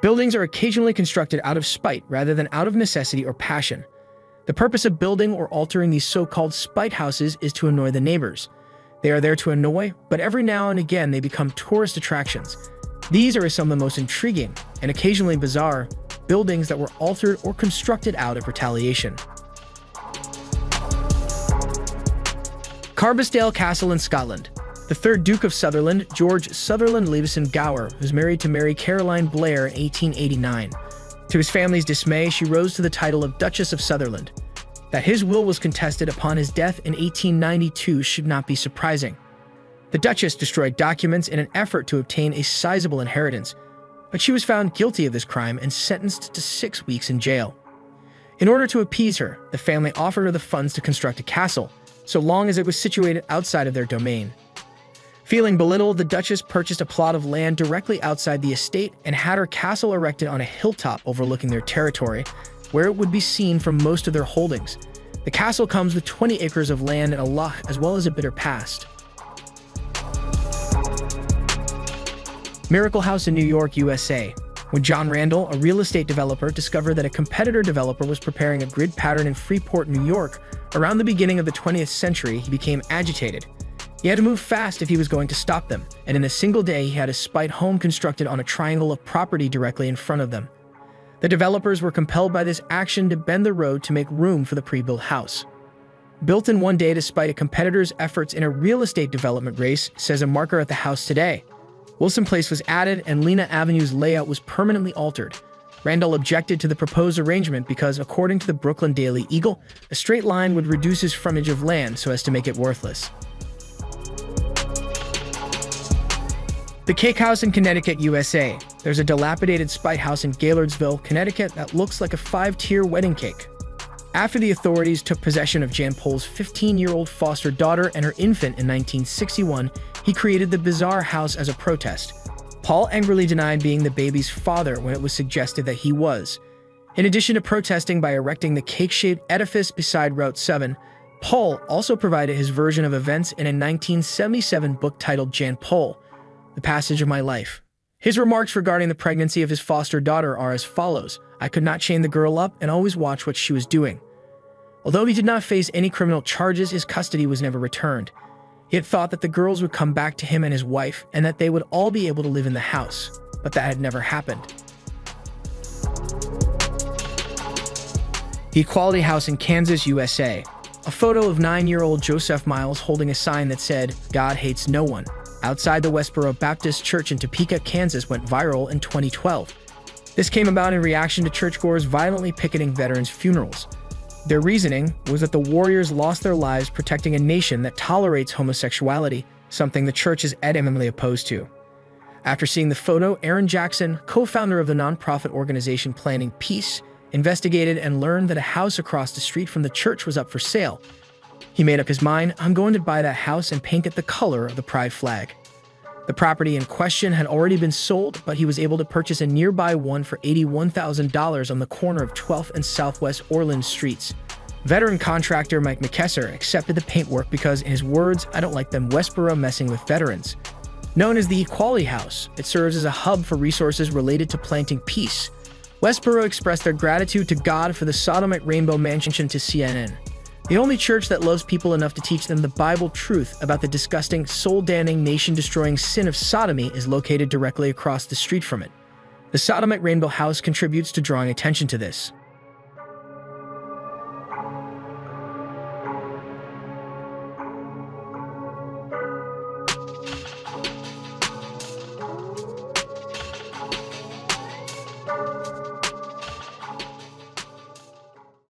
Buildings are occasionally constructed out of spite rather than out of necessity or passion. The purpose of building or altering these so-called spite houses is to annoy the neighbors. They are there to annoy, but every now and again they become tourist attractions. These are some of the most intriguing and occasionally bizarre buildings that were altered or constructed out of retaliation. Carbisdale Castle in Scotland. The third Duke of Sutherland, George Sutherland Leveson Gower, was married to Mary Caroline Blair in 1889. To his family's dismay, she rose to the title of Duchess of Sutherland. That his will was contested upon his death in 1892 should not be surprising. The Duchess destroyed documents in an effort to obtain a sizable inheritance, but she was found guilty of this crime and sentenced to 6 weeks in jail. In order to appease her, the family offered her the funds to construct a castle, so long as it was situated outside of their domain. Feeling belittled, the Duchess purchased a plot of land directly outside the estate and had her castle erected on a hilltop overlooking their territory, where it would be seen from most of their holdings. The castle comes with 20 acres of land and a loch, as well as a bitter past. Miracle House in New York, USA. When John Randall, a real estate developer, discovered that a competitor developer was preparing a grid pattern in Freeport, New York, around the beginning of the 20th century, he became agitated. He had to move fast if he was going to stop them, and in a single day he had a spite home constructed on a triangle of property directly in front of them. The developers were compelled by this action to bend the road to make room for the pre-built house. Built in one day to spite a competitor's efforts in a real estate development race, says a marker at the house today. Wilson Place was added and Lena Avenue's layout was permanently altered. Randall objected to the proposed arrangement because, according to the Brooklyn Daily Eagle, a straight line would reduce his frontage of land so as to make it worthless. The Cake House in Connecticut, USA. There's a dilapidated spite house in Gaylordsville, Connecticut that looks like a 5-tier wedding cake. After the authorities took possession of Jan Pohl's 15-year-old foster daughter and her infant in 1961, he created the bizarre house as a protest. Paul angrily denied being the baby's father when it was suggested that he was. In addition to protesting by erecting the cake-shaped edifice beside Route 7, Paul also provided his version of events in a 1977 book titled Jan Pohl, The Passage of My Life. His remarks regarding the pregnancy of his foster daughter are as follows: "I could not chain the girl up and always watch what she was doing." Although he did not face any criminal charges, his custody was never returned. He had thought that the girls would come back to him and his wife, and that they would all be able to live in the house, but that had never happened. The Equality House in Kansas, USA. A photo of 9-year-old Joseph Miles holding a sign that said, "God hates no one," outside the Westboro Baptist Church in Topeka, Kansas went viral in 2012. This came about in reaction to churchgoers violently picketing veterans' funerals. Their reasoning was that the warriors lost their lives protecting a nation that tolerates homosexuality, something the church is adamantly opposed to. After seeing the photo, Aaron Jackson, co-founder of the nonprofit organization Planting Peace, investigated and learned that a house across the street from the church was up for sale. He made up his mind, "I'm going to buy that house and paint it the color of the pride flag." The property in question had already been sold, but he was able to purchase a nearby one for $81,000 on the corner of 12th and Southwest Orland Streets. Veteran contractor Mike McKesser accepted the paintwork because, in his words, "I don't like them Westboro messing with veterans." Known as the Equality House, it serves as a hub for resources related to planting peace. Westboro expressed their gratitude to God for the sodomite rainbow mansion to CNN. The only church that loves people enough to teach them the Bible truth about the disgusting, soul-damning, nation-destroying sin of sodomy is located directly across the street from it. The sodomite rainbow house contributes to drawing attention to this.